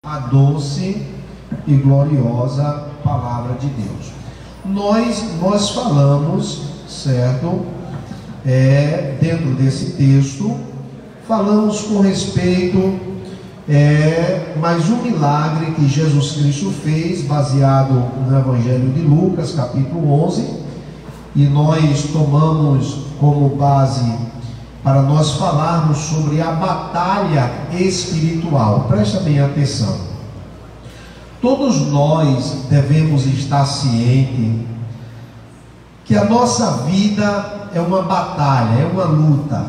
A doce e gloriosa palavra de Deus. Nós falamos, certo? Dentro desse texto, falamos com respeito mais um milagre que Jesus Cristo fez, baseado no Evangelho de Lucas, capítulo 11, e nós tomamos como base para nós falarmos sobre a batalha espiritual. Presta bem atenção. Todos nós devemos estar cientes que a nossa vida é uma batalha, é uma luta,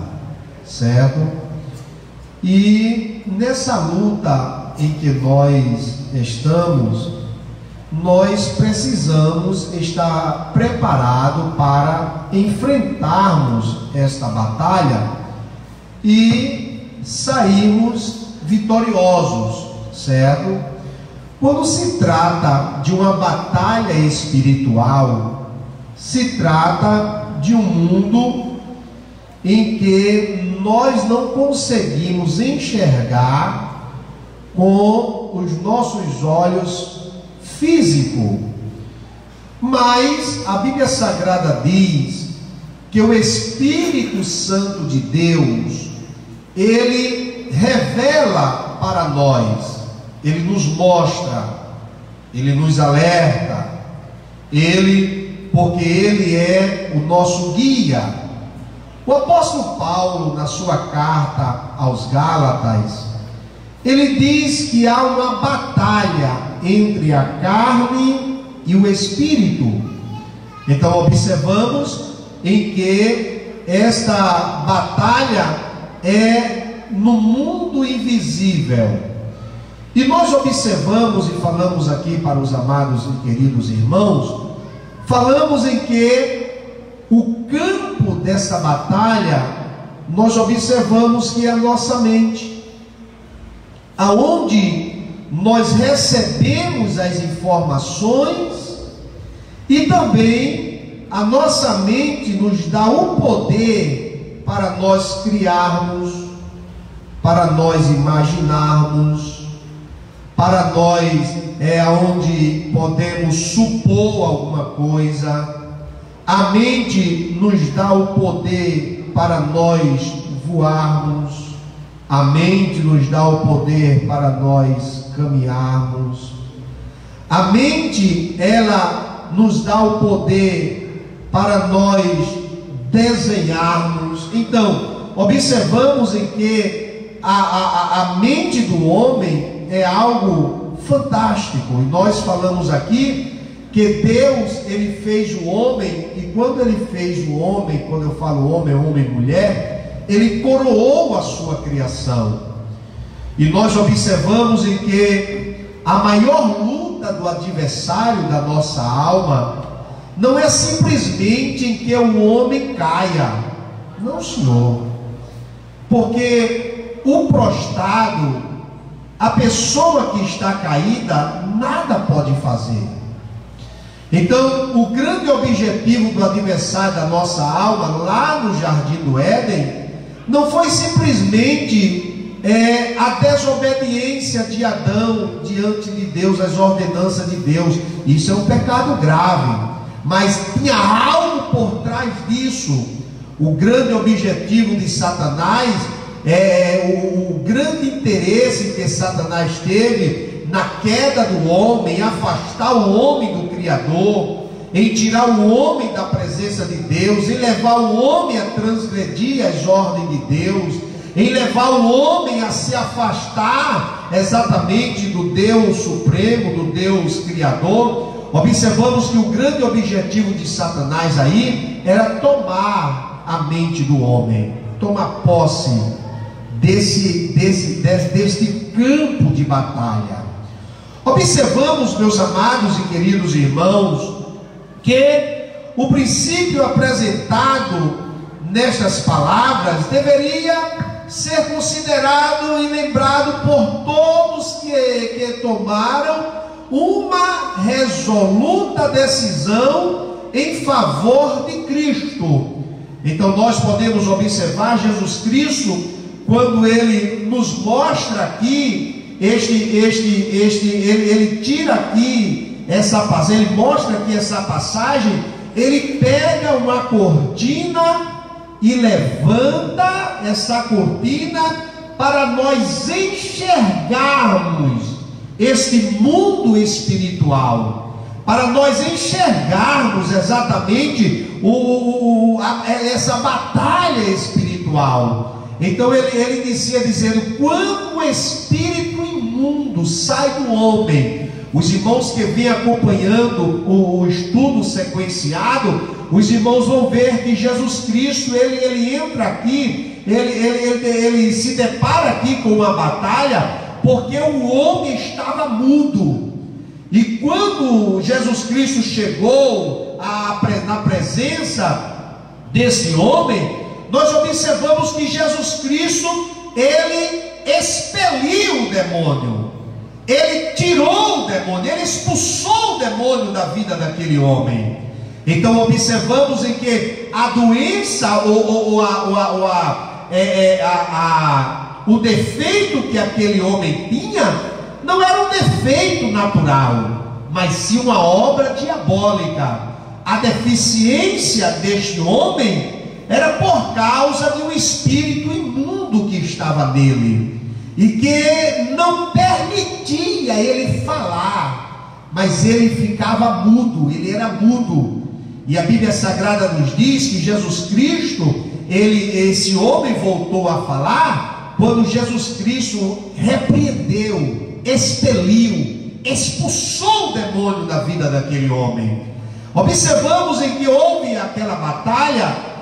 certo? E nessa luta em que nós estamos, nós precisamos estar preparados para enfrentarmos esta batalha e sairmos vitoriosos, certo? Quando se trata de uma batalha espiritual, se trata de um mundo em que nós não conseguimos enxergar com os nossos olhos físico, mas a Bíblia Sagrada diz que o Espírito Santo de Deus, ele revela para nós, ele nos mostra, ele nos alerta, porque ele é o nosso guia. O apóstolo Paulo, na sua carta aos Gálatas, ele diz que há uma batalha entre a carne e o espírito. Então observamos em que esta batalha é no mundo invisível. E nós observamos e falamos aqui para os amados e queridos irmãos, falamos em que o campo dessa batalha, nós observamos que é a nossa mente, aonde nós recebemos as informações, e também a nossa mente nos dá o poder para nós criarmos, para nós imaginarmos, para nós onde podemos supor alguma coisa. A mente nos dá o poder para nós voarmos, a mente nos dá o poder para nós caminharmos, a mente, ela nos dá o poder para nós desenharmos. Então, observamos em que a mente do homem é algo fantástico, e nós falamos aqui que Deus, ele fez o homem, e quando ele fez o homem, quando eu falo homem e mulher, ele coroou a sua criação. E nós observamos em que a maior luta do adversário da nossa alma não é simplesmente em que o homem caia, não, senhor, porque o prostrado, a pessoa que está caída, nada pode fazer. Então, o grande objetivo do adversário da nossa alma, lá no Jardim do Éden, não foi simplesmente a desobediência de Adão diante de Deus, as ordenanças de Deus. Isso é um pecado grave, mas tinha algo por trás disso. O grande objetivo de Satanás, o grande interesse que Satanás teve na queda do homem, em afastar o homem do Criador, em tirar o homem da presença de Deus, em levar o homem a transgredir as ordens de Deus, em levar o homem a se afastar exatamente do Deus Supremo, do Deus Criador. Observamos que o grande objetivo de Satanás aí era tomar a mente do homem, tomar posse deste campo de batalha. Observamos, meus amados e queridos irmãos, que o princípio apresentado nestas palavras deveria ser considerado e lembrado por todos que tomaram uma resoluta decisão em favor de Cristo. Então nós podemos observar Jesus Cristo, quando ele nos mostra aqui ele tira aqui essa passagem, ele mostra aqui essa passagem, ele pega uma cortina e levanta essa cortina para nós enxergarmos este mundo espiritual, para nós enxergarmos exatamente essa batalha espiritual. Então ele inicia dizendo: quando o espírito imundo sai do homem, os irmãos que vêm acompanhando o estudo sequenciado, os irmãos vão ver que Jesus Cristo, ele entra aqui, ele se depara aqui com uma batalha, porque o homem estava mudo. E quando Jesus Cristo chegou na presença desse homem, nós observamos que Jesus Cristo, ele expeliu o demônio, ele tirou o demônio, ele expulsou o demônio da vida daquele homem. Então observamos em que a doença, o defeito que aquele homem tinha, não era um defeito natural, mas sim uma obra diabólica. A deficiência deste homem era por causa de um espírito imundo que estava nele, e que não permitia ele falar, mas ele ficava mudo, ele era mudo. E a Bíblia Sagrada nos diz que Jesus Cristo, esse homem voltou a falar quando Jesus Cristo repreendeu, expeliu, expulsou o demônio da vida daquele homem. Observamos em que houve aquela batalha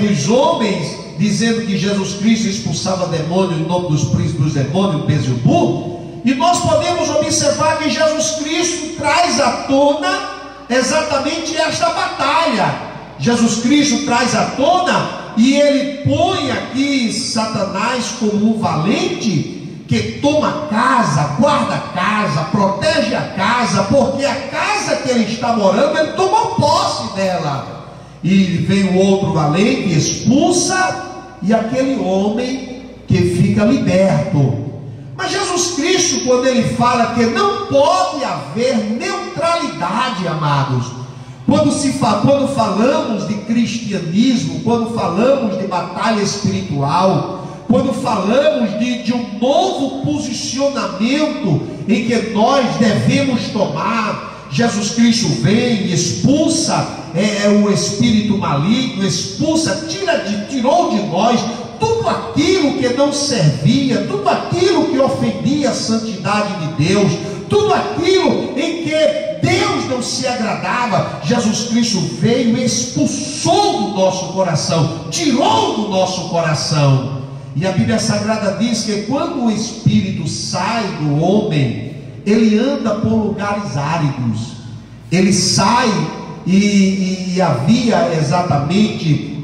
dos homens, dizendo que Jesus Cristo expulsava demônio em nome dos príncipes dos demônios, Beelzebub. E nós podemos observar que Jesus Cristo traz à tona exatamente esta batalha. Jesus Cristo traz à tona, e ele põe aqui Satanás como um valente que toma casa, guarda a casa, protege a casa, porque a casa que ele está morando, ele tomou posse dela. E vem o outro valente, expulsa, e aquele homem que fica liberto. Mas Jesus Cristo, quando ele fala que não pode haver neutralidade, amados, quando falamos de cristianismo, quando falamos de batalha espiritual, quando falamos de um novo posicionamento em que nós devemos tomar, Jesus Cristo vem, expulsa o espírito maligno, expulsa, tirou de nós tudo aquilo que não servia, tudo aquilo que ofendia a santidade de Deus, tudo aquilo em que Deus não se agradava. Jesus Cristo veio e expulsou do nosso coração, tirou do nosso coração. E a Bíblia Sagrada diz que quando o espírito sai do homem, ele anda por lugares áridos, ele sai, e havia exatamente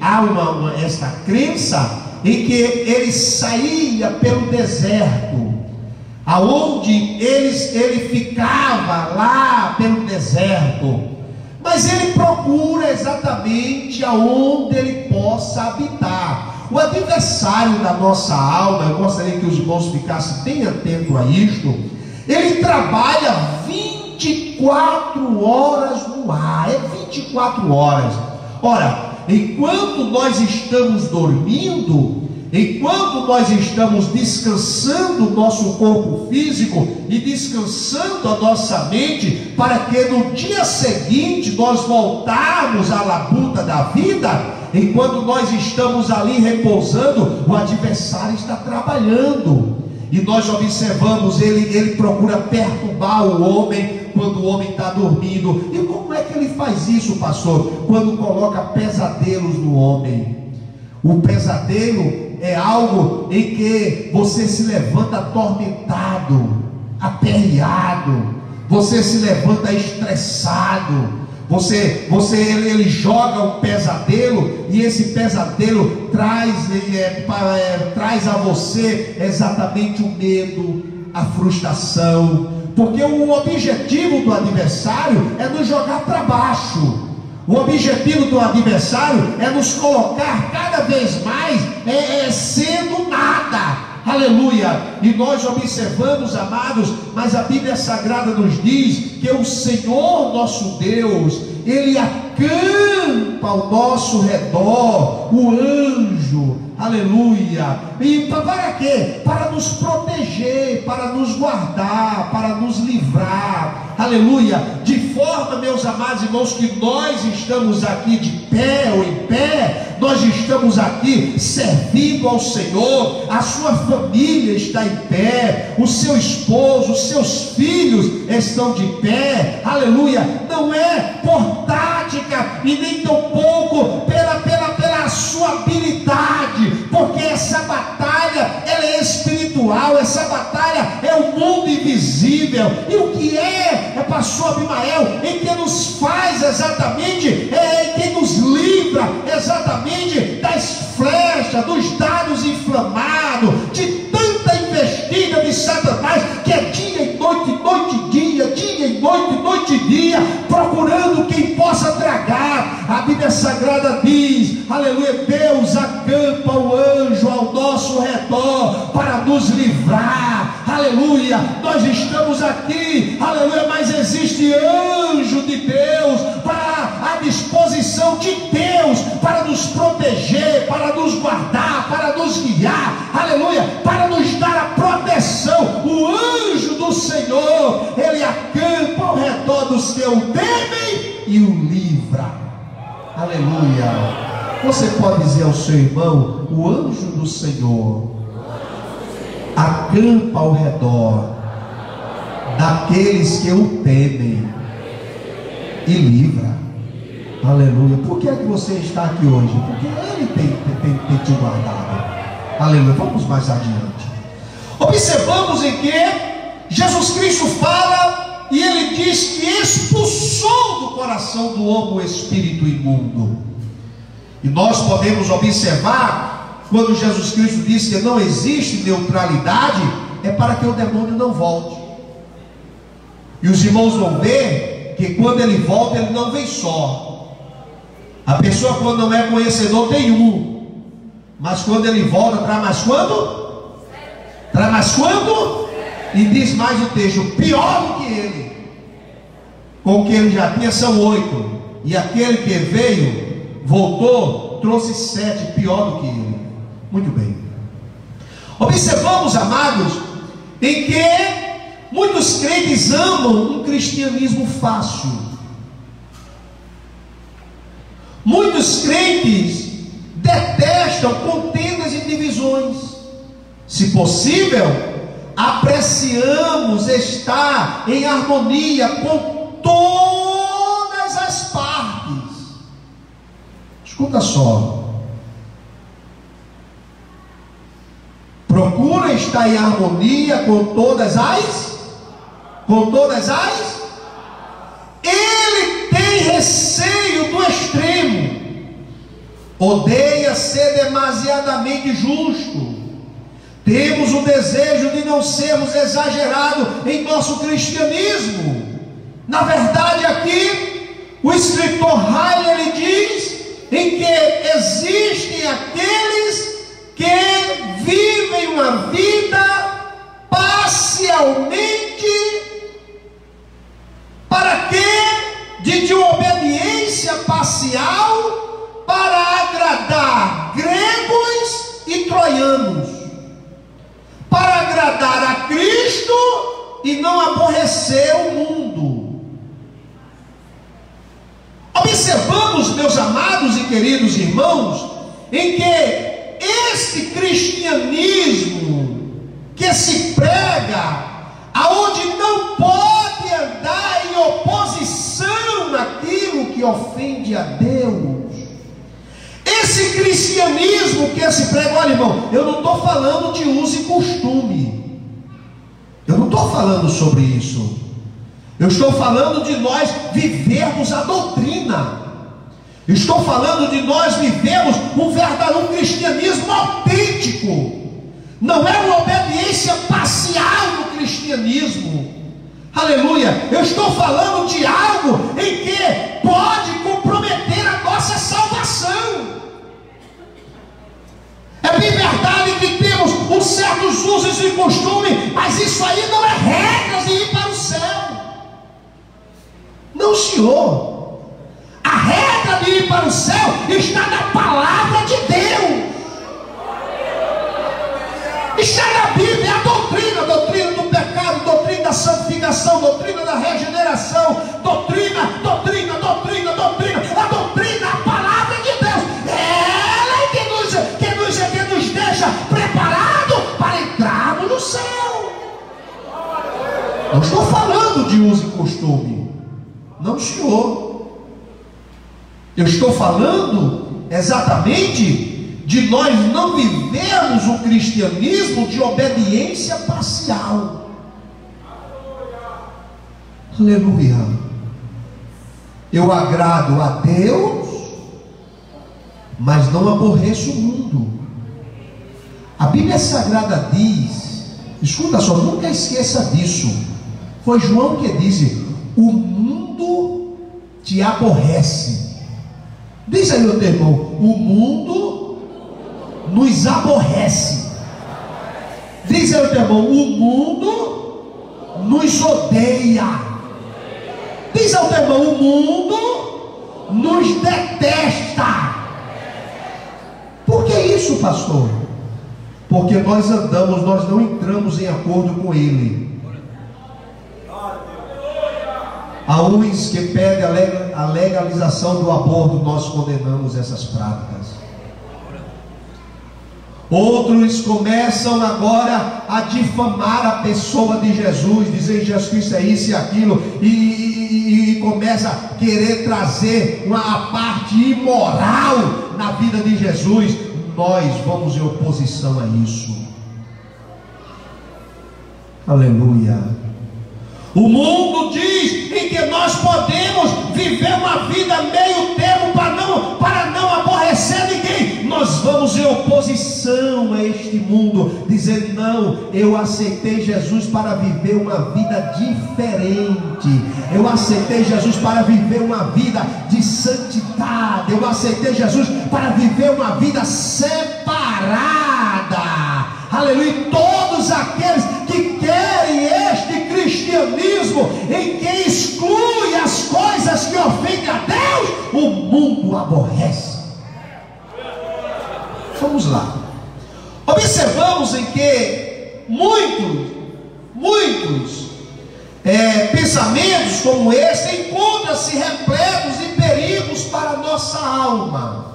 esta crença em que ele saía pelo deserto, aonde ele ficava lá pelo deserto, mas ele procura exatamente aonde ele possa habitar. O adversário da nossa alma, eu gostaria que os irmãos ficassem bem atentos a isto, ele trabalha 24 horas no ar, 24 horas. Ora, enquanto nós estamos dormindo, enquanto nós estamos descansando o nosso corpo físico e descansando a nossa mente, para que no dia seguinte nós voltarmos à labuta da vida, enquanto nós estamos ali repousando, o adversário está trabalhando. E nós observamos, ele procura perturbar o homem quando o homem está dormindo. E como é que ele faz isso, pastor? Quando coloca pesadelos no homem. O pesadelo é algo em que você se levanta atormentado, aperreado, você se levanta estressado. Ele joga um pesadelo, e esse pesadelo traz a você exatamente o medo, a frustração, porque o objetivo do adversário é nos jogar para baixo. O objetivo do adversário é nos colocar cada vez mais sendo nada, aleluia. E nós observamos, amados, mas a Bíblia Sagrada nos diz que o Senhor nosso Deus, Ele acampa ao nosso redor o anjo, aleluia. E para quê? Para nos proteger, para nos guardar, para nos livrar, aleluia. De forma, meus amados irmãos, que nós estamos aqui de pé ou em pé, nós estamos aqui servindo ao Senhor, a sua família está em pé, o seu esposo, os seus filhos estão de pé, aleluia. Não é por tática e nem tampouco pela sua habilidade, porque essa batalha ela é espiritual, essa batalha é o mundo invisível. E o que é pastor Abimael, em que nos faz exatamente, em que nos livra exatamente das flechas, dos dardos inflamados, de tanta investida de Satanás, que é dia e noite e dia, dia e noite e dia, procurando quem possa tragar. A Bíblia Sagrada diz, aleluia, Deus acampa o anjo ao nosso redor para nos livrar, aleluia. Nós estamos aqui, aleluia, mas existe anjo de Deus para a disposição de Deus, para nos proteger, para nos guardar, para nos guiar, aleluia, para nos dar a proteção. O anjo do Senhor, ele acampa ao redor dos que o temem e o livra, aleluia. Você pode dizer ao seu irmão: o anjo do Senhor acampa ao redor daqueles que o temem e livra, aleluia. Por que é que você está aqui hoje? Porque Ele tem te guardado, aleluia. Vamos mais adiante. Observamos em que Jesus Cristo fala e Ele diz que expulsou do coração do homem o espírito imundo. E nós podemos observar, quando Jesus Cristo diz que não existe neutralidade, é para que o demônio não volte. E os irmãos vão ver que quando ele volta, ele não vem só. A pessoa, quando não é conhecedor, tem um, mas quando ele volta, traz mais quando? Traz mais quando? E diz mais o texto: pior do que ele. Com o que ele já tinha são 8, e aquele que veio voltou, trouxe 7, pior do que ele. Muito bem. Observamos, amados, em que muitos crentes amam um cristianismo fácil. Muitos crentes detestam contendas e divisões. Se possível, apreciamos estar em harmonia com todas as partes. Escuta só. Procura estar em harmonia com todas as. Ele tem receio do extremo. Odeia ser demasiadamente justo. Temos o desejo de não sermos exagerados em nosso cristianismo. Na verdade, aqui o escritor Riley, ele diz em que existem aqueles que vivem uma vida parcialmente, para quê? De uma obediência parcial para agradar gregos e troianos, para agradar a Cristo e não aborrecer o mundo. Observamos, meus amados e queridos irmãos, em que este cristianismo que se prega, aonde não pode andar em oposição naquilo que ofende a Deus, esse cristianismo que se prega, olha irmão, eu não estou falando de uso e costume, eu não estou falando sobre isso. Eu estou falando de nós vivermos a doutrina. Estou falando de nós vivermos um verdadeiro cristianismo autêntico. Não é uma obediência parcial do cristianismo. Aleluia. Eu estou falando de algo em que pode comprometer a nossa salvação. É bem verdade que temos o com certos usos e costumes, mas isso aí não é regra de ir para o céu. Não, senhor. A regra de ir para o céu está na palavra de Deus. Está na Bíblia, é a doutrina do pecado, doutrina da santificação, doutrina da regeneração, doutrina, a doutrina, a palavra de Deus. Ela é que nos deixa preparados para entrarmos no céu. Não estou falando de uso e costume, não, senhor. Eu estou falando exatamente de nós não vivermos o cristianismo de obediência parcial. Aleluia. Eu agrado a Deus, mas não aborreço o mundo. A Bíblia Sagrada diz, escuta só, nunca esqueça disso. Foi João que disse: o mundo te aborrece. Diz aí o teu irmão: o mundo nos aborrece. Diz aí o teu irmão: o mundo nos odeia. Diz ao teu irmão: o mundo nos detesta. Por que isso, pastor? Porque nós não entramos em acordo com ele. Há uns que pedem a legalização do aborto, nós condenamos essas práticas. Outros começam agora a difamar a pessoa de Jesus, dizer Jesus Cristo é isso e aquilo, e começa a querer trazer uma parte imoral na vida de Jesus. Nós vamos em oposição a isso. Aleluia. O mundo diz em que nós podemos viver uma vida meio termo para não aborrecer ninguém. Nós vamos em oposição a este mundo, dizendo: não, eu aceitei Jesus para viver uma vida diferente. Eu aceitei Jesus para viver uma vida de santidade. Eu aceitei Jesus para viver uma vida separada. Aleluia. E todos aqueles que querem este cristianismo em que exclui as coisas que ofendem a Deus, o mundo aborrece. Vamos lá. Observamos em que muitos pensamentos como esse encontram-se repletos de perigos para a nossa alma.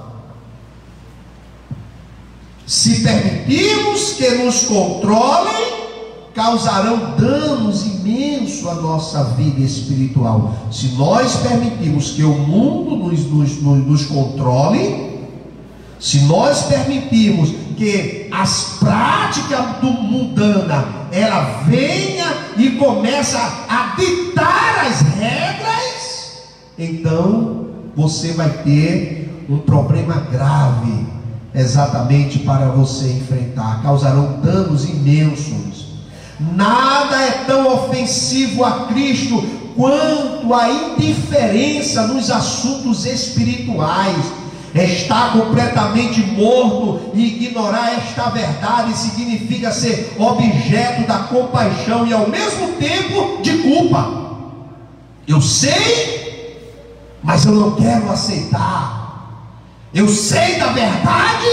Se permitirmos que nos controlem, causarão danos imensos à nossa vida espiritual. Se nós permitirmos que o mundo nos controle, se nós permitirmos que as práticas do mundana ela venha e começa a ditar as regras, então você vai ter um problema grave exatamente para você enfrentar. Causarão danos imensos. Nada é tão ofensivo a Cristo quanto a indiferença nos assuntos espirituais. Estar completamente morto e ignorar esta verdade significa ser objeto da compaixão e ao mesmo tempo de culpa. Eu sei, mas eu não quero aceitar. Eu sei da verdade,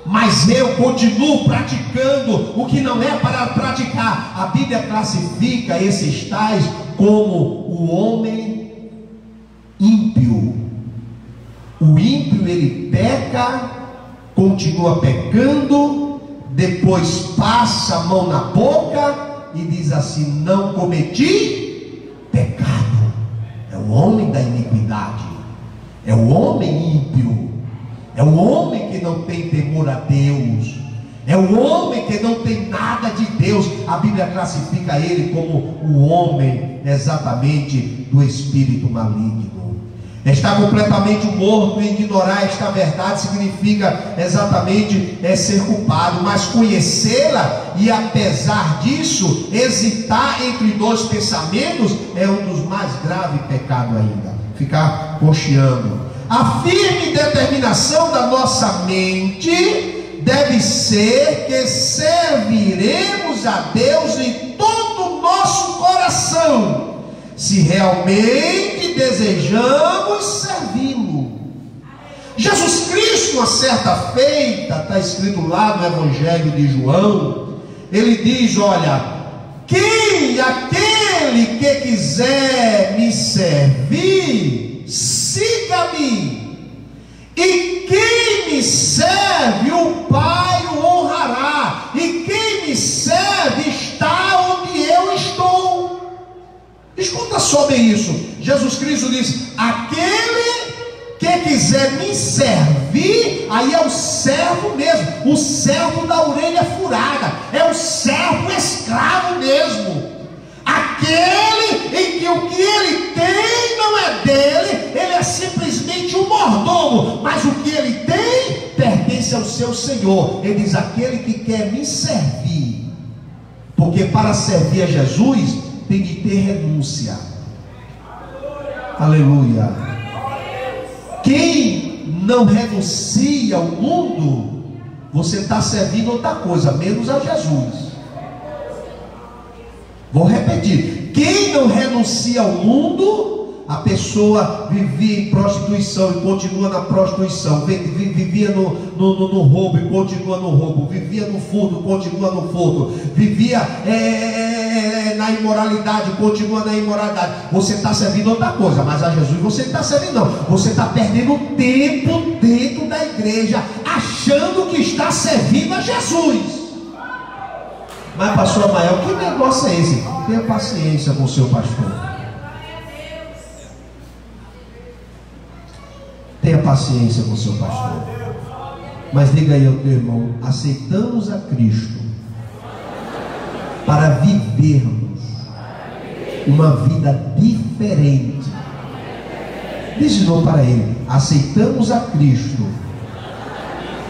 mas eu continuo praticando o que não é para praticar. A Bíblia classifica esses tais como o homem ímpio. O ímpio, ele peca, continua pecando, depois passa a mão na boca e diz assim: não cometi pecado. É o homem da iniquidade, é o homem ímpio, é o homem que não tem temor a Deus, é o homem que não tem nada de Deus. A Bíblia classifica ele como o homem exatamente do espírito maligno. Estar completamente morto e ignorar esta verdade significa exatamente ser culpado, mas conhecê-la e apesar disso hesitar entre dois pensamentos é um dos mais graves pecados ainda. Ficar cocheando. A firme determinação da nossa mente deve ser que serviremos a Deus em todo o nosso coração, se realmente desejamos servi-lo. Jesus Cristo, uma certa feita, está escrito lá no Evangelho de João, ele diz: olha, aquele que quiser me servir, siga-me, e quem me serve, o Pai o honrará, e quem me serve está onde eu estou. Escuta só bem isso. Jesus Cristo diz: aquele que quiser me servir, aí é o servo mesmo, o servo da orelha furada, é o servo escravo mesmo, aquele em que o que ele tem não é dele, ele é simplesmente um mordomo, mas o que ele tem pertence ao seu Senhor. Ele diz: aquele que quer me servir, porque para servir a Jesus tem de ter renúncia. Aleluia. Quem não renuncia ao mundo, você está servindo outra coisa, menos a Jesus. Vou repetir: quem não renuncia ao mundo, a pessoa vivia em prostituição e continua na prostituição, vivia no roubo e continua no roubo, vivia no furto, continua no furto, vivia na imoralidade, continua na imoralidade. Você está servindo outra coisa, mas a Jesus você não está servindo não. Você está perdendo tempo dentro da igreja, achando que está servindo a Jesus. Mas pastor Amael, que negócio é esse? Tenha paciência com o seu pastor. Tenha paciência com o seu pastor. Mas diga aí ao teu irmão: aceitamos a Cristo para vivermos uma vida diferente. Diz de novo para ele: aceitamos a Cristo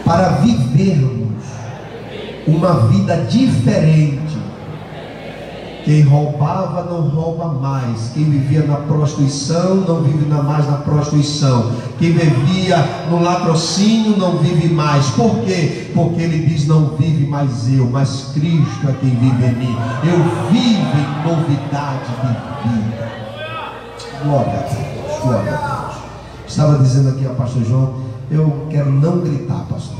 para vivermos uma vida diferente. Quem roubava não rouba mais. Quem vivia na prostituição não vive mais na prostituição. Quem vivia no latrocínio não vive mais. Por quê? Porque ele diz: não vive mais eu, mas Cristo é quem vive em mim. Eu vivo em novidade de vida. Glória a Deus, glória a Deus. Estava dizendo aqui ao pastor João: eu quero não gritar, pastor.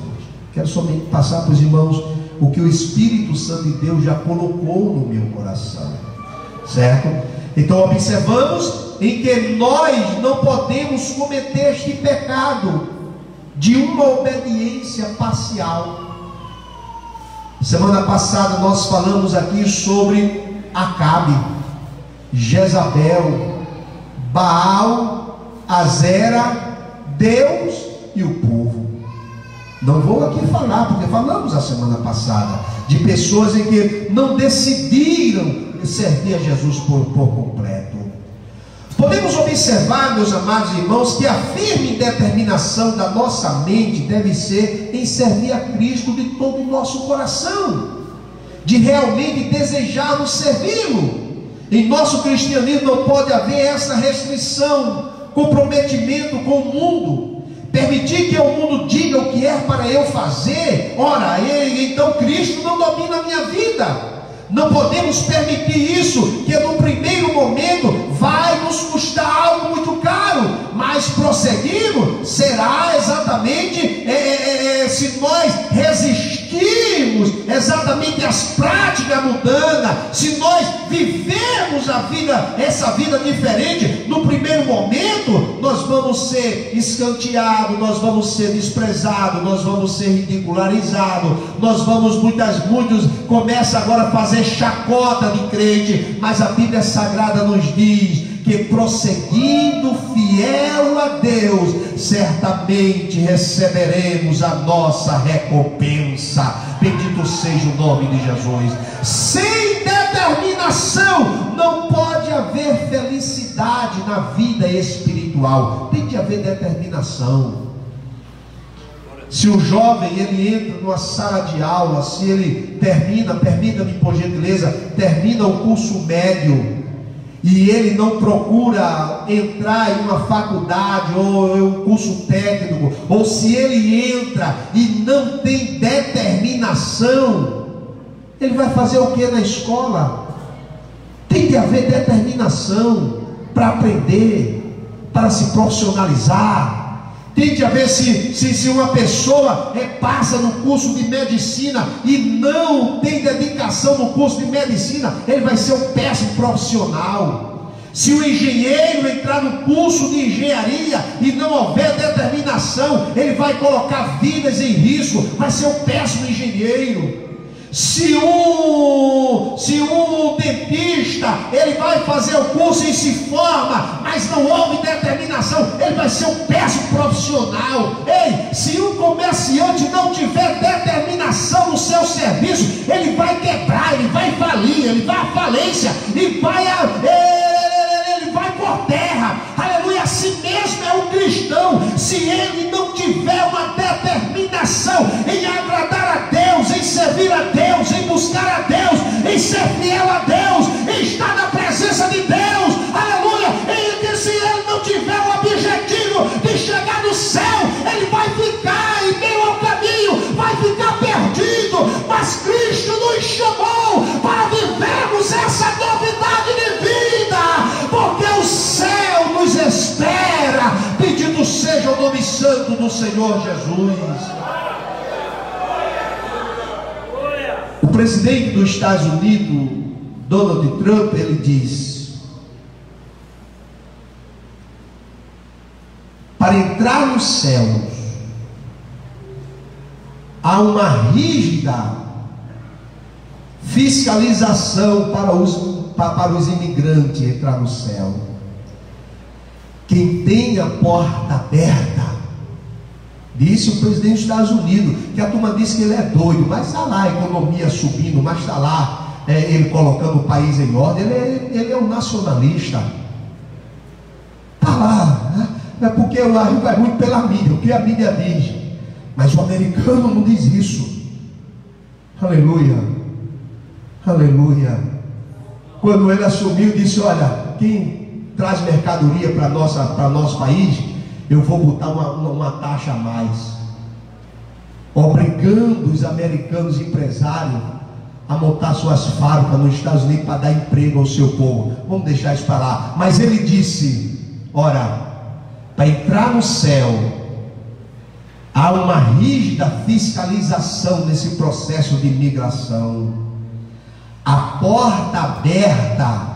Quero somente passar para os irmãos o que o Espírito Santo de Deus já colocou no meu coração, certo? Então observamos em que nós não podemos cometer este pecado de uma obediência parcial. Semana passada nós falamos aqui sobre Acabe, Jezabel, Baal, Azera, Deus e o povo. Não vou aqui falar, porque falamos a semana passada de pessoas em que não decidiram servir a Jesus por completo. Podemos observar, meus amados irmãos, que a firme determinação da nossa mente deve ser em servir a Cristo de todo o nosso coração, de realmente desejarmos servi-lo. Em nosso cristianismo não pode haver essa restrição, comprometimento com o mundo. Permitir que o mundo diga o que é para eu fazer, ora, então Cristo não domina a minha vida. Não podemos permitir isso, que no primeiro momento vai nos custar algo muito caro, mas prosseguindo será exatamente se nós resistirmos exatamente às práticas mundanas, se nós vivemos a vida, essa vida diferente, no primeiro momento nós vamos ser escanteados, nós vamos ser desprezados, nós vamos ser ridicularizados, nós vamos muitos começam agora a fazer chacota de crente, mas a Bíblia Sagrada nos diz que prosseguindo fiel a Deus, certamente receberemos a nossa recompensa. Bendito seja o nome de Jesus. Sem determinação não pode haver felicidade na vida espiritual. Tem que haver determinação. Se o jovem ele entra numa sala de aula, se ele termina, permita-me por gentileza, termina o curso médio, e ele não procura entrar em uma faculdade ou em um curso técnico, ou se ele entra e não tem determinação, ele vai fazer o que na escola? Tem que haver determinação para aprender, para se profissionalizar. Tem que haver, se uma pessoa passa no curso de medicina e não tem dedicação no curso de medicina, ele vai ser um péssimo profissional. Se o engenheiro entrar no curso de engenharia e não houver determinação, ele vai colocar vidas em risco, vai ser um péssimo engenheiro. Se um dentista, ele vai fazer o curso e se forma, mas não houve determinação, ele vai ser um péssimo profissional. Ei, se um comerciante não tiver determinação no seu serviço, ele vai quebrar, ele vai falir, ele vai à falência, ele vai por terra. Aleluia. Assim mesmo é um cristão. Se ele não tiver uma determinação em agradar a Deus, em servir a Deus, em buscar a Deus, em ser fiel a Deus, em estar na presença de Deus, aleluia, e se ele não tiver o objetivo de chegar no céu, ele vai ficar em meio ao caminho, vai ficar perdido. Mas Cristo nos chamou para vivermos essa novidade de vida, porque o céu nos espera. Bendito seja o nome santo do Senhor Jesus. O presidente dos Estados Unidos, Donald Trump, ele diz: para entrar nos céus há uma rígida fiscalização para os imigrantes entrar no céu. Quem tem a porta aberta, disse o presidente dos Estados Unidos, que a turma disse que ele é doido, mas está lá a economia subindo, mas está lá ele colocando o país em ordem. Ele é um nacionalista, está lá, né? É porque lá vai muito pela mídia, o que a mídia diz, mas o americano não diz isso. Aleluia, aleluia. Quando ele assumiu, disse: olha, quem traz mercadoria para nosso país, eu vou botar uma taxa a mais, obrigando os americanos empresários a montar suas fábricas nos Estados Unidos para dar emprego ao seu povo. Vamos deixar isso para lá. Mas ele disse: ora, para entrar no céu há uma rígida fiscalização nesse processo de imigração. A porta aberta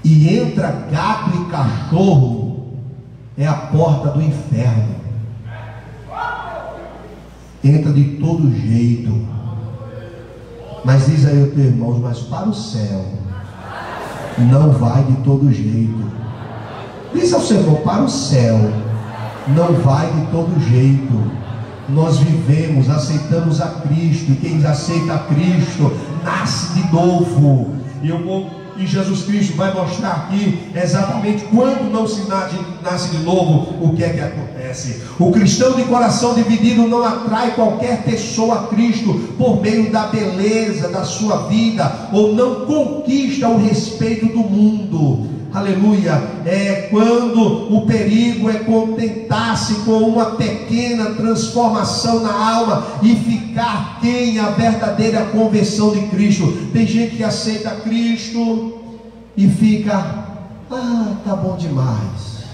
e entra gato e cachorro é a porta do inferno. Entra de todo jeito. Mas diz aí o teu irmão: mas para o céu não vai de todo jeito. Diz ao seu irmão: para o céu não vai de todo jeito. Nós vivemos, aceitamos a Cristo, e quem aceita a Cristo nasce de novo. E Jesus Cristo vai mostrar aqui exatamente quando não se nasce de novo, o que é que acontece. O cristão de coração dividido não atrai qualquer pessoa a Cristo por meio da beleza da sua vida, ou não conquista o respeito do mundo. Aleluia. É quando o perigo é contentar-se com uma pequena transformação na alma e ficar quem a verdadeira conversão de Cristo. Tem gente que aceita Cristo e fica: tá bom demais.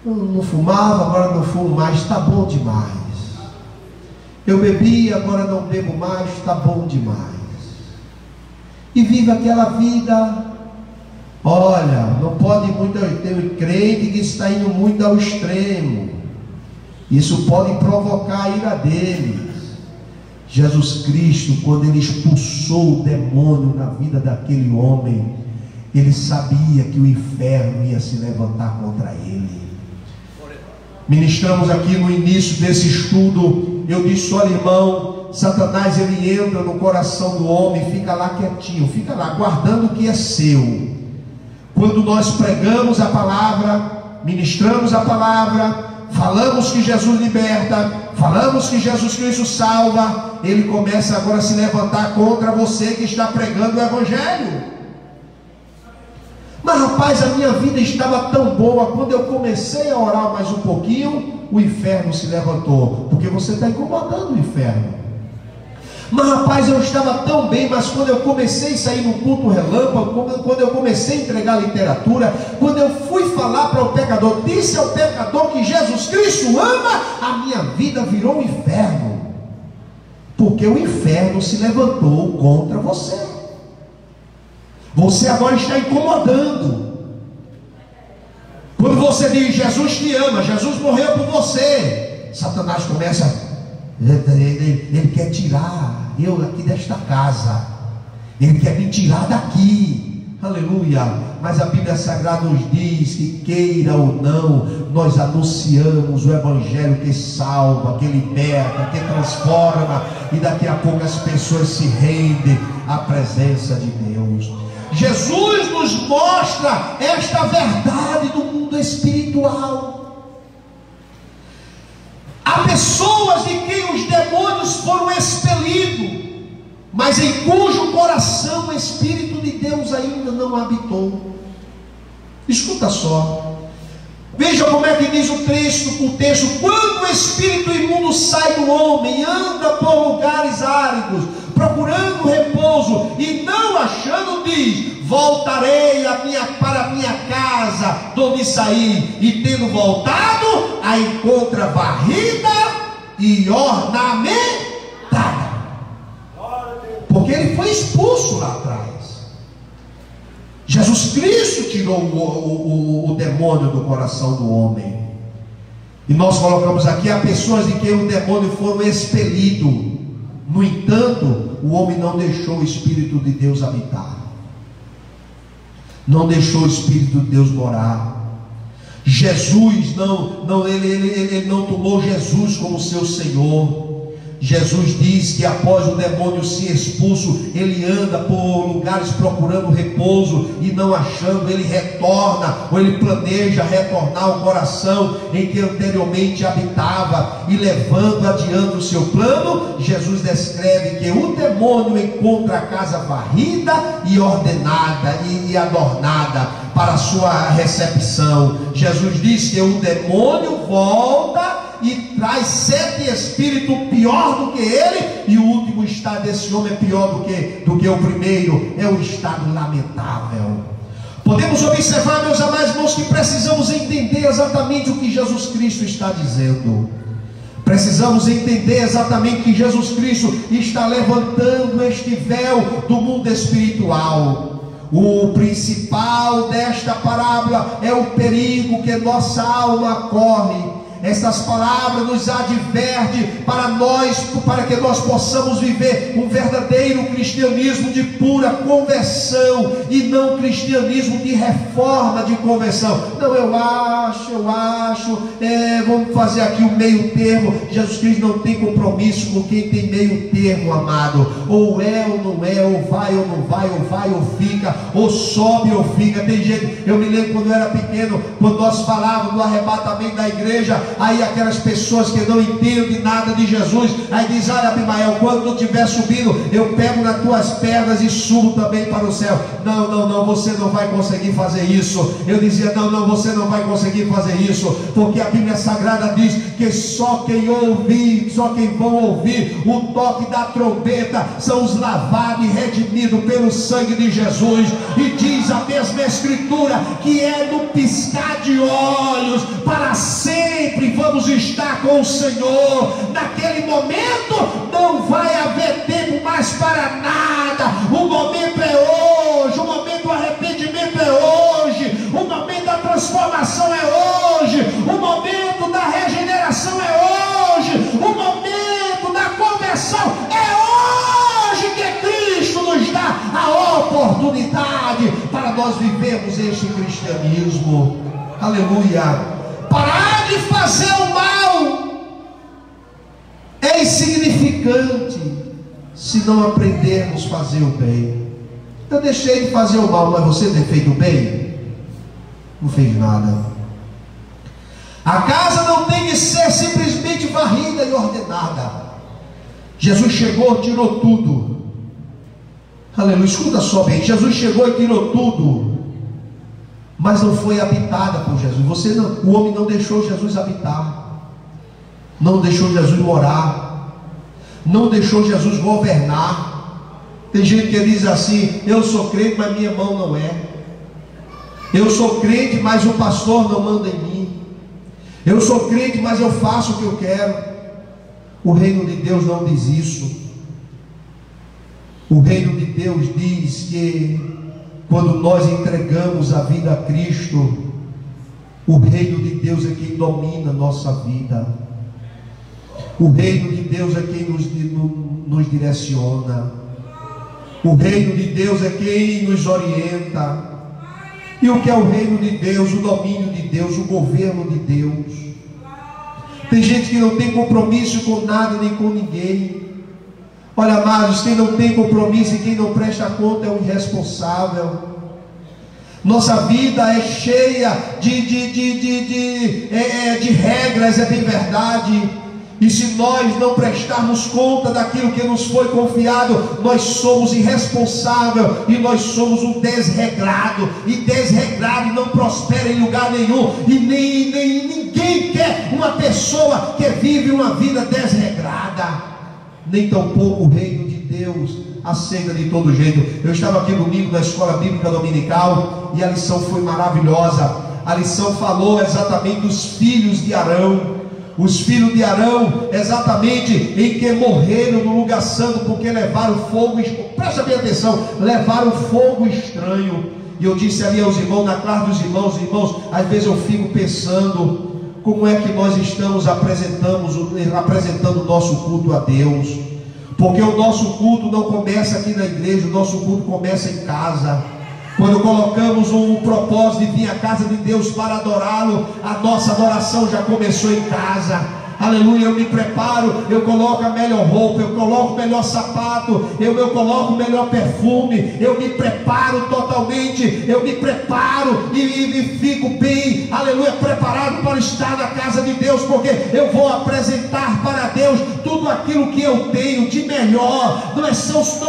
Eu não fumava, agora não fumo mais, tá bom demais. Eu bebi, agora não bebo mais, tá bom demais. E vive aquela vida. Olha, não pode muito ter um crente que está indo muito ao extremo. Isso pode provocar a ira deles. Jesus Cristo, quando ele expulsou o demônio na vida daquele homem, ele sabia que o inferno ia se levantar contra ele. Ministramos aqui no início desse estudo, eu disse: olha, irmão, Satanás, ele entra no coração do homem, fica lá quietinho, fica lá guardando o que é seu. Quando nós pregamos a palavra, ministramos a palavra, falamos que Jesus liberta, falamos que Jesus Cristo salva, ele começa agora a se levantar contra você que está pregando o Evangelho. rapaz, a minha vida estava tão boa, quando eu comecei a orar mais um pouquinho, o inferno se levantou, porque você está incomodando o inferno. Mas rapaz, eu estava tão bem, mas quando eu comecei a sair no culto relâmpago, quando eu comecei a entregar literatura, quando eu fui falar para o pecador, disse ao pecador que Jesus Cristo ama, a minha vida virou um inferno, porque o inferno se levantou contra você. Você agora está incomodando. Quando você diz Jesus te ama, Jesus morreu por você, Satanás começa, ele quer tirar eu aqui desta casa, ele quer me tirar daqui, aleluia. Mas a Bíblia Sagrada nos diz que, queira ou não, nós anunciamos o Evangelho que salva, que liberta, que transforma, e daqui a pouco as pessoas se rendem à presença de Deus. Jesus nos mostra esta verdade do mundo espiritual. Há pessoas de quem os demônios foram expelidos, mas em cujo coração o Espírito de Deus ainda não habitou. Escuta só, veja como é que diz o texto: quando o espírito imundo sai do homem, anda por lugares áridos, procurando repouso, e não achando, diz: voltarei para a minha casa, de onde saí, e tendo voltado, a encontra varrida e ornamentada, porque ele foi expulso lá atrás. Jesus Cristo tirou o demônio do coração do homem. E nós colocamos aqui: há pessoas de quem o demônio foram expelido, no entanto, o homem não deixou o Espírito de Deus habitar, não deixou o Espírito de Deus morar. Jesus ele não tomou Jesus como seu Senhor. Jesus diz que após o demônio ser expulso, ele anda por lugares procurando repouso, e não achando, ele retorna, ou ele planeja retornar ao coração em que anteriormente habitava, e levando adiante o seu plano, Jesus descreve que o demônio encontra a casa varrida e ordenada e adornada para a sua recepção. Jesus diz que o demônio volta e traz 7 espíritos pior do que ele, e o último estado desse homem é pior do que o primeiro. É um estado lamentável. Podemos observar, meus amados irmãos, que precisamos entender exatamente o que Jesus Cristo está dizendo. Precisamos entender exatamente que Jesus Cristo está levantando este véu do mundo espiritual. O principal desta parábola é o perigo que nossa alma corre. Essas palavras nos advertem para que nós possamos viver um verdadeiro cristianismo de pura conversão, e não cristianismo de reforma, de conversão. Não, eu acho, vamos fazer aqui um meio termo. Jesus Cristo não tem compromisso com quem tem meio termo, amado. Ou é ou não é, ou vai ou não vai, ou vai ou fica, ou sobe ou fica. Tem gente, eu me lembro quando eu era pequeno, quando nós falávamos do arrebatamento da igreja, aí aquelas pessoas que não entendem nada de Jesus, aí diz: olha, Abimael, quando tu estiver subindo, eu pego nas tuas pernas e subo também para o céu. Não, você não vai conseguir fazer isso. Eu dizia: não, você não vai conseguir fazer isso, porque a Bíblia Sagrada diz que só quem vão ouvir o toque da trombeta são os lavados e redimidos pelo sangue de Jesus. E diz a mesma Escritura que é no piscar de olhos, para sempre vamos estar com o Senhor. Naquele momento não vai haver tempo mais para nada. O momento é hoje, o momento do arrependimento é hoje, o momento da transformação é hoje, o momento da regeneração é hoje, o momento da conversão é hoje, que Cristo nos dá a oportunidade para nós vivermos este cristianismo. Aleluia. Parar de fazer o mal é insignificante se não aprendermos a fazer o bem. Eu deixei de fazer o mal, mas você tem feito o bem? Não fez nada. A casa não tem que ser simplesmente varrida e ordenada. Jesus chegou, tirou tudo. Aleluia, escuta só bem. Jesus chegou e tirou tudo. mas não foi habitada por Jesus. O homem não deixou Jesus habitar, não deixou Jesus morar, não deixou Jesus governar. Tem gente que diz assim: eu sou crente, mas minha mão não é. Eu sou crente, mas o pastor não manda em mim. Eu sou crente, mas eu faço o que eu quero. O reino de Deus não diz isso. O reino de Deus diz que quando nós entregamos a vida a Cristo, o reino de Deus é quem domina a nossa vida. O reino de Deus é quem nos direciona. O reino de Deus é quem nos orienta. E o que é o reino de Deus? O domínio de Deus, o governo de Deus. Tem gente que não tem compromisso com nada nem com ninguém. Olha, amados, quem não tem compromisso e quem não presta conta é um irresponsável. Nossa vida é cheia de regras, é bem verdade. E se nós não prestarmos conta daquilo que nos foi confiado, nós somos irresponsáveis e nós somos um desregrado. E desregrado não prospera em lugar nenhum. E nem ninguém quer uma pessoa que vive uma vida desregrada. Nem tampouco o reino de Deus aceita de todo jeito. Eu estava aqui domingo na escola bíblica dominical e a lição foi maravilhosa. A lição falou exatamente dos filhos de Arão. Os filhos de Arão, exatamente em que morreram no lugar santo, porque levaram fogo, presta bem atenção, levaram fogo estranho. E eu disse ali aos irmãos, na classe dos irmãos, às vezes eu fico pensando, como é que nós estamos apresentando o nosso culto a Deus? Porque o nosso culto não começa aqui na igreja, o nosso culto começa em casa. Quando colocamos um propósito de vir à casa de Deus para adorá-lo, a nossa adoração já começou em casa. Aleluia, eu me preparo, eu coloco a melhor roupa, eu coloco o melhor sapato, eu coloco o melhor perfume, eu me preparo totalmente, eu me preparo e fico bem, aleluia, preparado para estar na casa de Deus, porque eu vou apresentar para Deus tudo aquilo que eu tenho de melhor. Não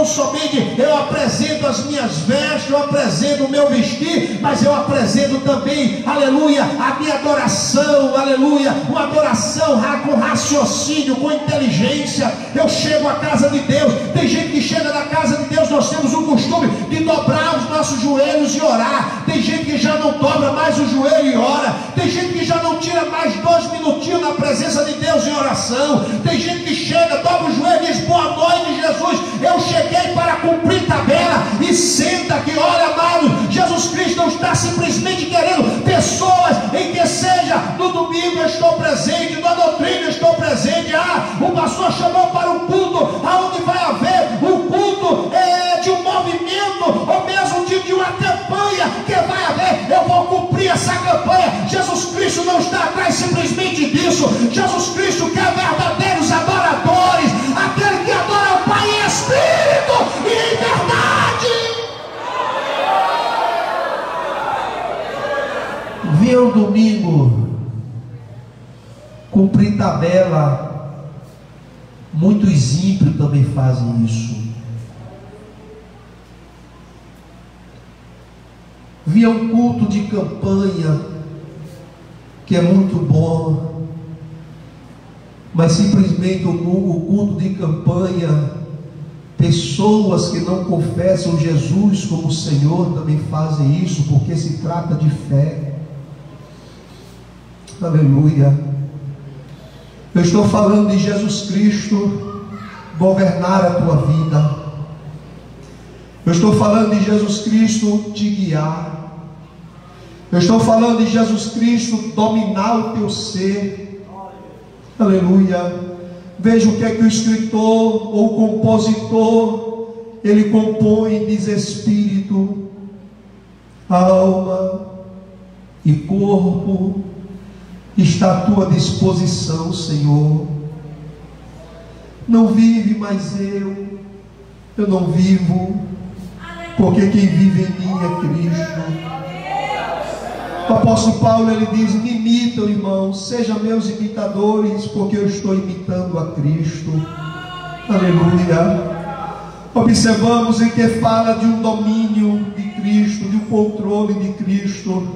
somente eu apresento as minhas vestes, eu apresento o meu vestir, mas eu apresento também, aleluia, a minha adoração, aleluia, uma adoração com raciocínio, com inteligência. Eu chego à casa de Deus. Tem gente que chega na casa de Deus, nós temos o costume de dobrar os nossos joelhos e orar. Tem gente que já não dobra mais o joelho e ora. Tem gente que já não tira mais 2 minutinhos na presença de Deus em oração. Tem gente que chega, dobra o joelho e diz: boa noite, Jesus, eu cheguei para cumprir tabela, e senta aqui. Olha, amado, Jesus Cristo não está simplesmente querendo pessoas em que seja no domingo eu estou presente, na doutrina eu estou presente. O pastor chamou para um culto, aonde vai haver um culto de um movimento, ou mesmo de uma campanha que vai haver. Eu vou cumprir essa campanha. Jesus Cristo não está atrás simplesmente disso. Jesus Cristo quer verdadeiros adoradores, aquele que adora o Pai em espírito e em verdade. Vinha um domingo cumprir tabela. Muitos ímpios também fazem isso. Via um culto de campanha que é muito bom, mas simplesmente o culto de campanha, pessoas que não confessam Jesus como Senhor também fazem isso, porque se trata de fé. Aleluia. Eu estou falando de Jesus Cristo governar a tua vida. Eu estou falando de Jesus Cristo te guiar. Eu estou falando de Jesus Cristo dominar o teu ser. Aleluia. Veja o que é que o escritor ou o compositor ele compõe: diz espírito, alma e corpo está à tua disposição, Senhor. Não vive mais eu não vivo, porque quem vive em mim é Cristo. O apóstolo Paulo ele diz: me imitam, irmãos, sejam meus imitadores, porque eu estou imitando a Cristo. Aleluia. Observamos em que fala de um domínio de Cristo, de um controle de Cristo.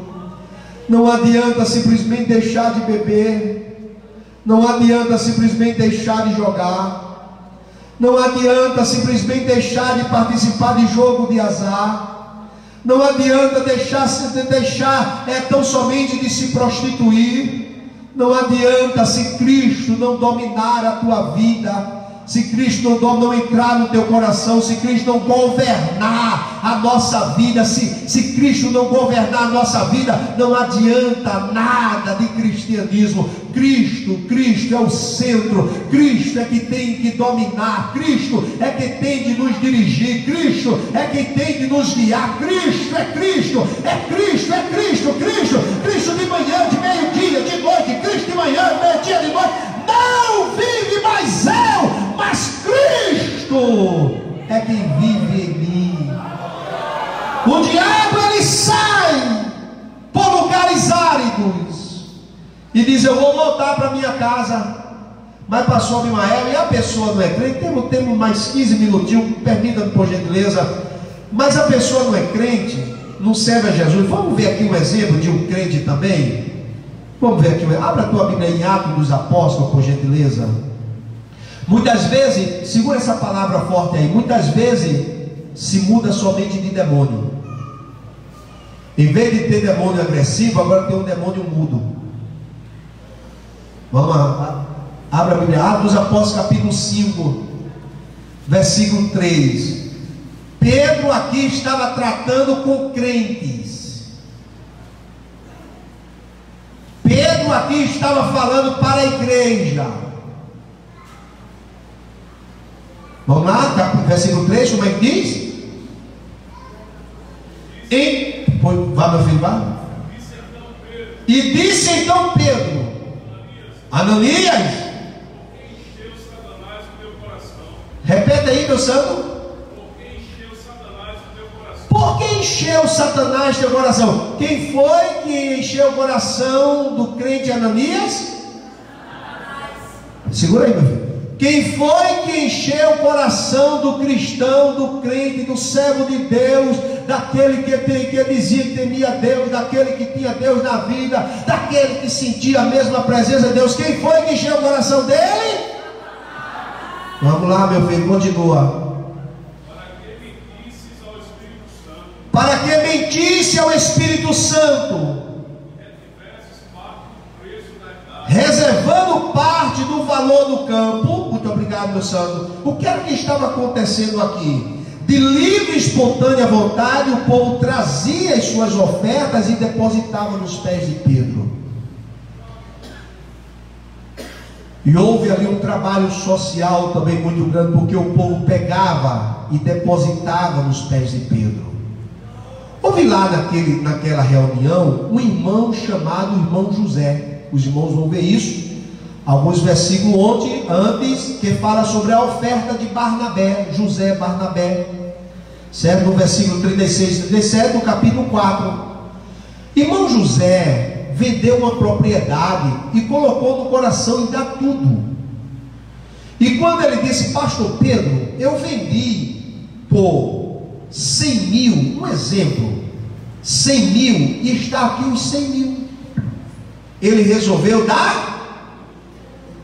Não adianta simplesmente deixar de beber, não adianta simplesmente deixar de jogar, não adianta simplesmente deixar de participar de jogo de azar, não adianta deixar tão somente de se prostituir, não adianta se Cristo não dominar a tua vida, se Cristo não entrar no teu coração, se Cristo não governar a nossa vida, se Cristo não governar a nossa vida, não adianta nada de cristianismo. Cristo é o centro, Cristo é que tem que dominar, Cristo é que tem de nos dirigir, Cristo é que tem de nos guiar, Cristo é Cristo, Cristo de manhã, de meio-dia, de noite, Cristo de manhã, de meio-dia, de noite. Não vive mais eu, mas Cristo é quem vive em mim. O diabo ele sai por lugares áridos e diz: eu vou voltar para minha casa. Mas passou Abimael e a pessoa não é crente. Temos mais 15 minutinhos, permita-me por gentileza. Mas a pessoa não é crente, não serve a Jesus. Vamos ver aqui um exemplo de um crente também. Vamos ver aqui, abra a tua Bíblia em Atos dos Apóstolos, por gentileza. Muitas vezes, segura essa palavra forte aí, muitas vezes se muda somente de demônio. Em vez de ter demônio agressivo, agora tem um demônio mudo. Vamos lá, abra a Bíblia, Atos dos Apóstolos capítulo 5, versículo 3. Pedro aqui estava tratando com crentes. Pedro aqui estava falando para a igreja. Vamos lá, versículo 3, como é que diz? Vá, meu filho, vá. E disse então Pedro: Ananias, repete aí, meu santo. Por que encheu Satanás teu coração? Quem foi que encheu o coração do crente Ananias? Segura aí, meu filho. Quem foi que encheu o coração do cristão, do crente, do servo de Deus, daquele que dizia que temia Deus, daquele que tinha Deus na vida, daquele que sentia a mesma presença de Deus? Quem foi que encheu o coração dele? Vamos lá, meu filho, continua. Para que mentisse ao Espírito Santo, reservando parte do valor do campo. Muito obrigado, meu santo. O que era que estava acontecendo aqui? De livre e espontânea vontade, o povo trazia as suas ofertas e depositava nos pés de Pedro. E houve ali um trabalho social também muito grande, porque o povo pegava e depositava nos pés de Pedro. Houve lá naquela reunião um irmão chamado irmão José. Os irmãos vão ver isso, alguns versículos antes, que fala sobre a oferta de Barnabé, José Barnabé, certo? No versículo 36 e 37 do capítulo 4. Irmão José vendeu uma propriedade e colocou no coração em dar tudo. E quando ele disse: pastor Pedro, eu vendi por 100 mil, um exemplo, 100 mil, e está aqui os 100 mil. Ele resolveu dar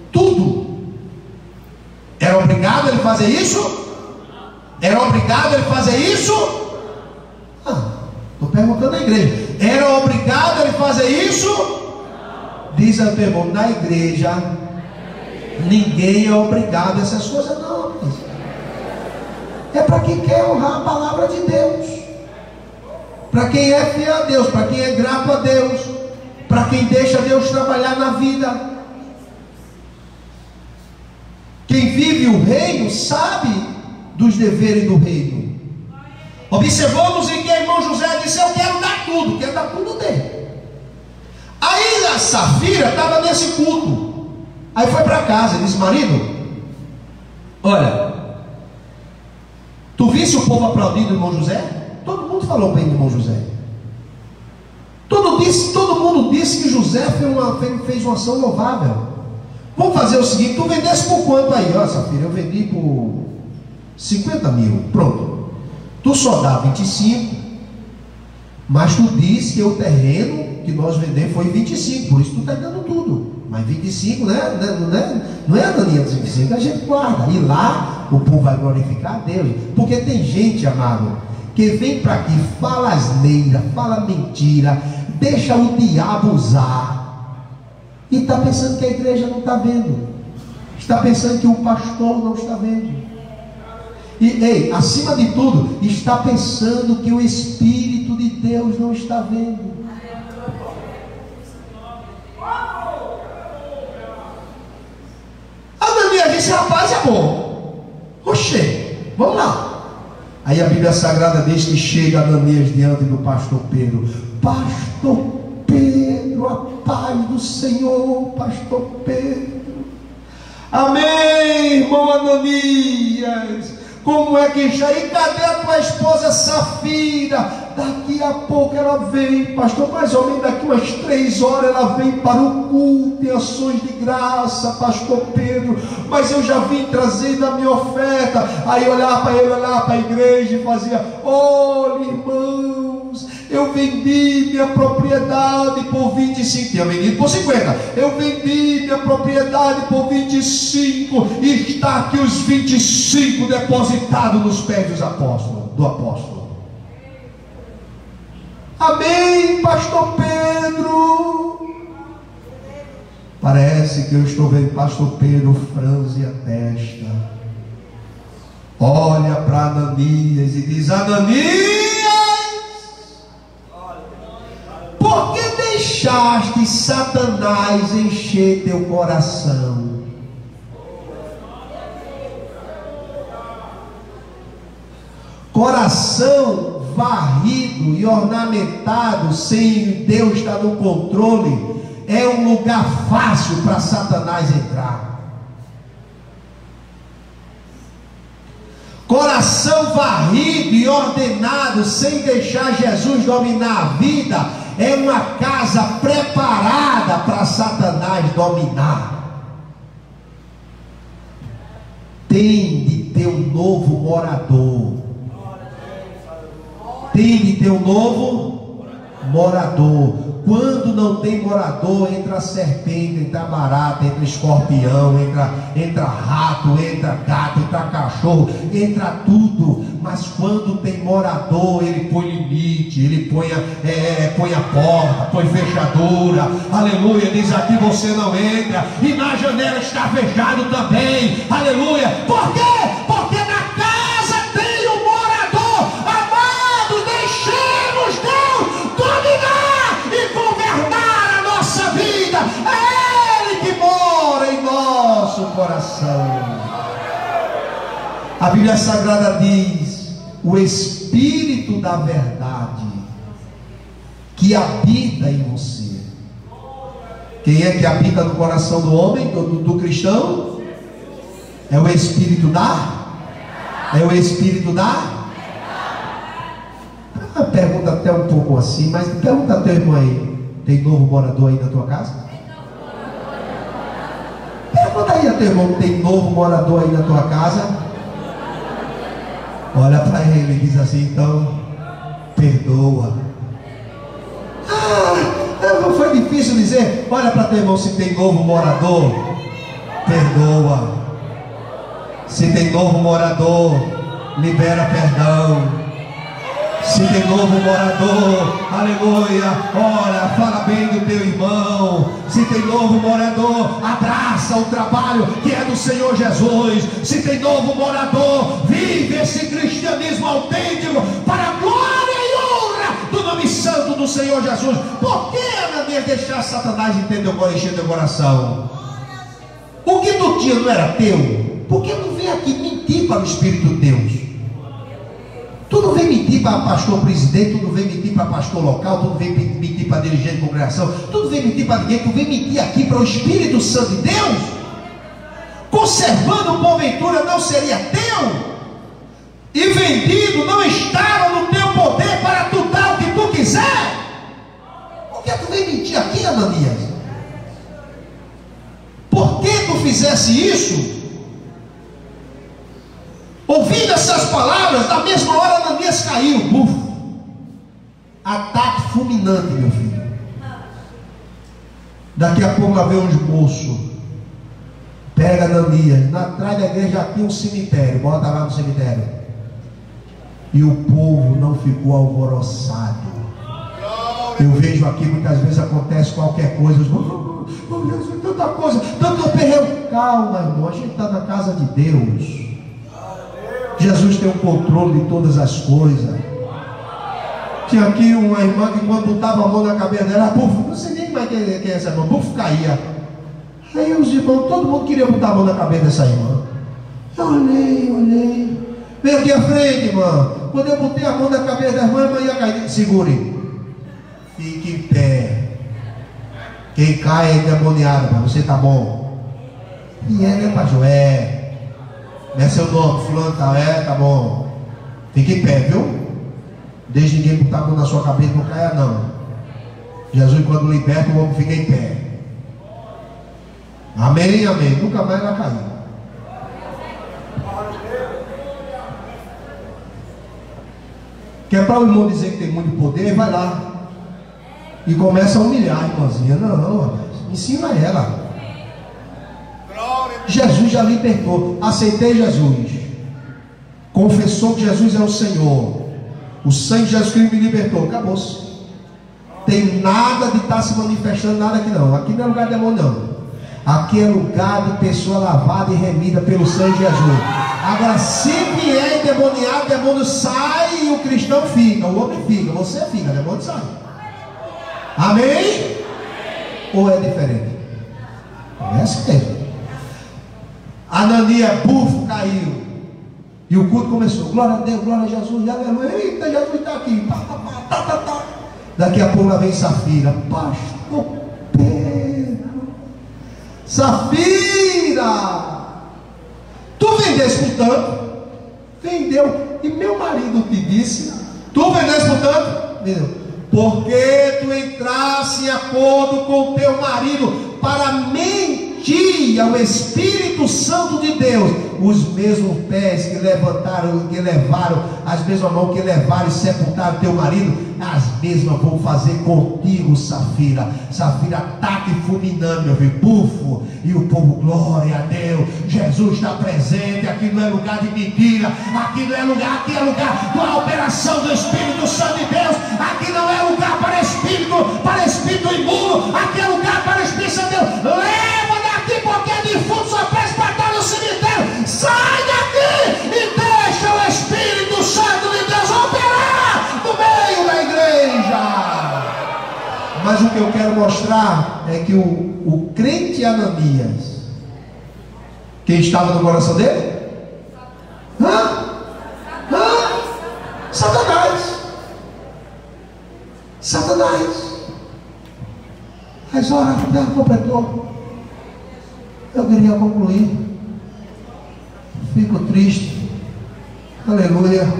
tudo. Era obrigado ele fazer isso? Era obrigado ele fazer isso? Estou perguntando à igreja. Era obrigado ele fazer isso? Diz ao teu irmão: na igreja ninguém é obrigado a essas coisas, não. É para quem quer honrar a palavra de Deus, para quem é fiel a Deus, para quem é grato a Deus, para quem deixa Deus trabalhar na vida. Quem vive o reino sabe dos deveres do reino. Observamos em que o irmão José disse: eu quero dar tudo, quero dar tudo dele. Aí a Safira estava nesse culto. Aí foi para casa e disse: marido, olha, tu visse o povo aplaudindo o irmão José? Todo mundo falou bem do irmão José. Todo mundo disse que José fez uma ação louvável. Vamos fazer o seguinte: tu vendesse por quanto aí? Ó, Safira, eu vendi por 50 mil. Pronto. Tu só dá 25 Mas tu disse que o terreno que nós vendemos foi 25, por isso tu está dando tudo. Mas 25 não é Ananias 25, a gente guarda. E lá o povo vai glorificar a Deus. Porque tem gente, amado, que vem para aqui, fala asneira, fala mentira, deixa o diabo usar. E está pensando que a igreja não está vendo. Está pensando que o pastor não está vendo. E, ei, acima de tudo, está pensando que o Espírito de Deus não está vendo. Ananias disse: rapaz, é bom. Oxê, vamos lá. Aí a Bíblia Sagrada diz que chega Ananias diante do pastor Pedro. Pastor Pedro, a paz do Senhor, pastor Pedro. Amém, irmão Ananias. Como é que está? E cadê a tua esposa Safira? Daqui a pouco ela vem, pastor, mais ou menos daqui umas 3 horas ela vem para o culto e ações de graça, pastor Pedro. Mas eu já vim trazendo a minha oferta. Aí olhar para ele, olhar para a igreja e fazia: olha, irmãos, eu vendi minha propriedade por 25, tinha vendido por 50. Eu vendi minha propriedade por 25 e está aqui os 25 depositados nos pés do apóstolo. Amém, pastor Pedro. Parece que eu estou vendo pastor Pedro franze a testa, olha para Ananias e diz: Ananias, por que deixaste Satanás encher teu coração? Coração varrido e ornamentado, sem Deus estar no controle, é um lugar fácil para Satanás entrar. Coração varrido e ordenado, sem deixar Jesus dominar a vida, é uma casa preparada para Satanás dominar. Tem de ter um novo morador. Tem de ter um novo morador. Quando não tem morador, entra serpente, entra barata, entra escorpião, entra rato, entra gato, entra cachorro, entra tudo. Mas quando tem morador, ele põe limite, ele põe a porta, põe fechadura. Aleluia, diz: aqui você não entra, e na janela está fechado também. Aleluia. Por quê? Porque na casa tem um morador. Amado, deixemos Deus dominar e governar a nossa vida. É Ele que mora em nosso coração. A Bíblia Sagrada diz: o Espírito da verdade que habita em você. Quem é que habita no coração do homem, do cristão? É o Espírito da? É o Espírito da? Pergunta até um pouco assim, mas pergunta a teu irmão aí: tem novo morador aí na tua casa? Pergunta aí a teu irmão: tem novo morador aí na tua casa? Olha para ele e diz assim: então perdoa. Foi difícil dizer? Olha para teu irmão: se tem novo morador, perdoa. Se tem novo morador, libera perdão. Se tem novo morador, aleluia, ora, fala bem do teu irmão. Se tem novo morador, abraça o trabalho que é do Senhor Jesus. Se tem novo morador, vive esse cristianismo autêntico para a glória e honra do nome santo do Senhor Jesus. Por que, Ananias, deixar Satanás encher teu coração? O que tu tinha não era teu? Por que tu vem aqui mentir para o Espírito de Deus? Tu não vem mentir para pastor presidente, tu não vem mentir para pastor local, tu não vem mentir para dirigente de congregação, tu não vem mentir para ninguém, tu vem mentir aqui para o Espírito Santo de Deus. Conservando porventura não seria teu? E vendido não estava no teu poder para tu dar o que tu quiser? Por que tu vem mentir aqui, Ananias? Por que tu fizesse isso? Ouvindo essas palavras, na mesma hora Ananias caiu. Ataque fulminante, meu filho. Daqui a pouco lá vem uns moços. Pega Ananias. Atrás da igreja já tinha um cemitério. Bota lá no cemitério. E o povo não ficou alvoroçado. Eu vejo aqui muitas vezes acontece qualquer coisa. Tanta coisa, tanto perreu. Calma, irmão. A gente está na casa de Deus. Jesus tem o controle de todas as coisas. Tinha aqui uma irmã que quando botava a mão na cabeça dela, puf, não sei nem mais quem é essa irmã, puf, caía. Aí os irmãos, todo mundo queria botar a mão na cabeça dessa irmã. Eu olhei. Vem aqui à frente, irmã. Quando eu botei a mão na cabeça da irmã, a irmã ia cair. Segure. Fique em pé. Quem cai é endemoniado, mas você tá bom. E ela é para Joé. Não é seu nome, fulano, tá bom. Fique em pé, viu? Deixe ninguém botar a mão na sua cabeça, não caia não. Jesus, quando liberta, o homem fica em pé. Amém, amém. Nunca mais vai cair. Quer para o irmão dizer que tem muito poder, vai lá e começa a humilhar a irmãzinha. Não, rapaz, ensina ela. Jesus já libertou. Aceitei Jesus. Confessou que Jesus é o Senhor. O sangue de Jesus Cristo me libertou. Acabou-se. Tem nada de estar se manifestando, nada aqui não. Aqui não é lugar de demônio não. Aqui é lugar de pessoa lavada e remida pelo sangue de Jesus. Agora, se vier endemoniado, o demônio sai e o cristão fica. O homem fica, você fica, o demônio sai. Amém? Ou é diferente? É assim mesmo. Ananias, bufo, caiu. E o culto começou. Glória a Deus, glória a Jesus, aleluia. Eita, Jesus está aqui. Daqui a pouco lá vem Safira. Pastor Pedro. Safira, tu vendeste por tanto? Vendeu. E meu marido te disse: tu vendeste por tanto? Vendeu. Porque tu entrasse em acordo com o teu marido para mentir ao Espírito Santo de Deus. Os mesmos pés que levaram, as mesmas mãos que levaram e sepultaram teu marido, as mesmas vão fazer contigo, Safira. Safira, ataque fulminando, meu filho, bufo. E o povo, glória a Deus, Jesus está presente. Aqui não é lugar de mentira, aqui não é lugar, aqui é lugar da operação do Espírito Santo de Deus. Aqui não é lugar para espírito imundo, aqui é lugar para o Espírito Santo de Deus. Leva daqui, porque é defunto só presta para estar no cemitério. Sai daqui e deixa o Espírito Santo de Deus operar no meio da igreja. Mas o que eu quero mostrar é que o crente Ananias, quem estava no coração dele? Satanás. As horas dela completou. Eu queria concluir. Fico triste. Aleluia.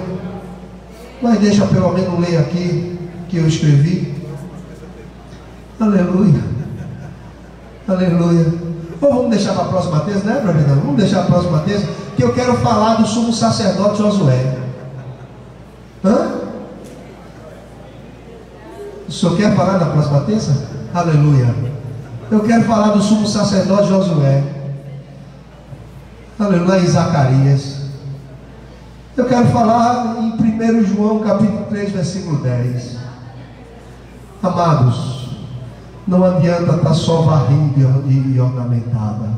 Mas deixa pelo menos ler aqui que eu escrevi. Aleluia. Aleluia. Ou vamos deixar para a próxima terça, né, Bravinão? Vamos deixar para a próxima terça, que eu quero falar do sumo sacerdote Josué. O senhor quer falar na próxima terça? Aleluia. Eu quero falar do sumo sacerdote Josué. Aleluia. Em Zacarias. Eu quero falar em 1 João capítulo 3, versículo 10. Amados, não adianta estar só varrida e ornamentada.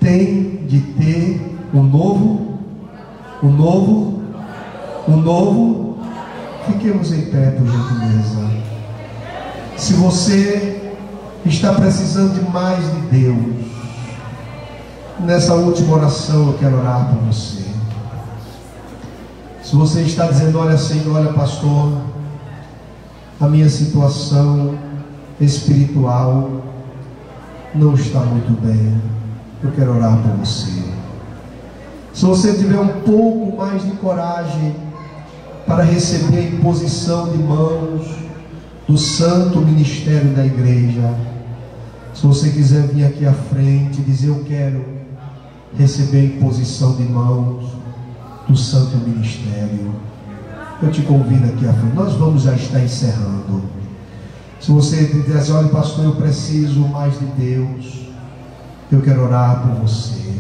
Tem de ter um novo. Fiquemos em pé, por gentileza. Se você está precisando de mais de Deus, nessa última oração eu quero orar por você. Se você está dizendo: olha Senhor, olha pastor, a minha situação espiritual não está muito bem, eu quero orar por você. Se você tiver um pouco mais de coragem para receber a imposição de mãos do santo ministério da igreja, se você quiser vir aqui à frente e dizer: eu quero receber a imposição de mãos do santo ministério, Eu te convido aqui à frente. Nós vamos já estar encerrando. Se você dizer assim, olha pastor, eu preciso mais de Deus, eu quero orar por você.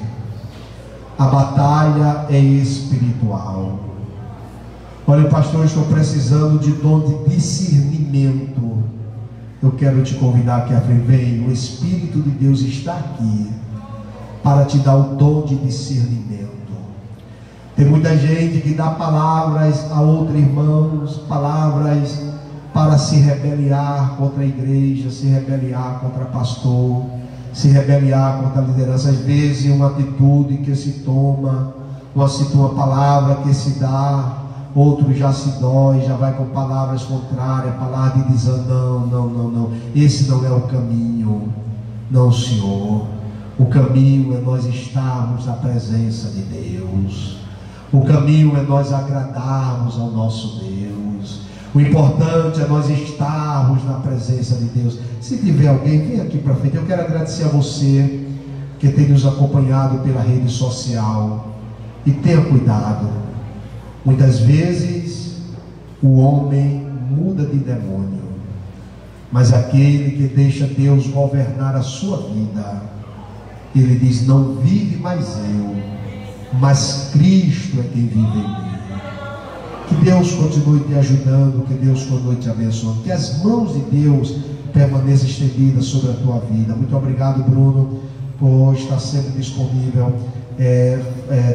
A batalha é espiritual. Olha pastor, eu estou precisando de dom de discernimento. Eu quero te convidar aqui à frente. Vem, o Espírito de Deus está aqui para te dar o dom de discernimento. Tem muita gente que dá palavras a outros irmãos, palavras para se rebeliar contra a igreja, se rebeliar contra pastor, se rebeliar contra a liderança. Às vezes uma atitude que se toma, uma palavra que se dá, outro já se dói, já vai com palavras contrárias, palavras de dizer não, esse não é o caminho. Não, Senhor, o caminho é nós estarmos na presença de Deus, o caminho é nós agradarmos ao nosso Deus, o importante é nós estarmos na presença de Deus. Se tiver alguém, vem aqui para frente. Eu quero agradecer a você que tem nos acompanhado pela rede social, e tenha cuidado. Muitas vezes o homem muda de demônio, mas aquele que deixa Deus governar a sua vida, ele diz, não vive mais eu, mas Cristo é quem vive em mim. Que Deus continue te ajudando, que Deus continue te abençoando, que as mãos de Deus permaneçam estendidas sobre a tua vida. Muito obrigado, Bruno, por estar sempre disponível,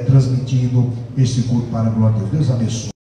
transmitindo este culto para a glória de Deus. Deus abençoe.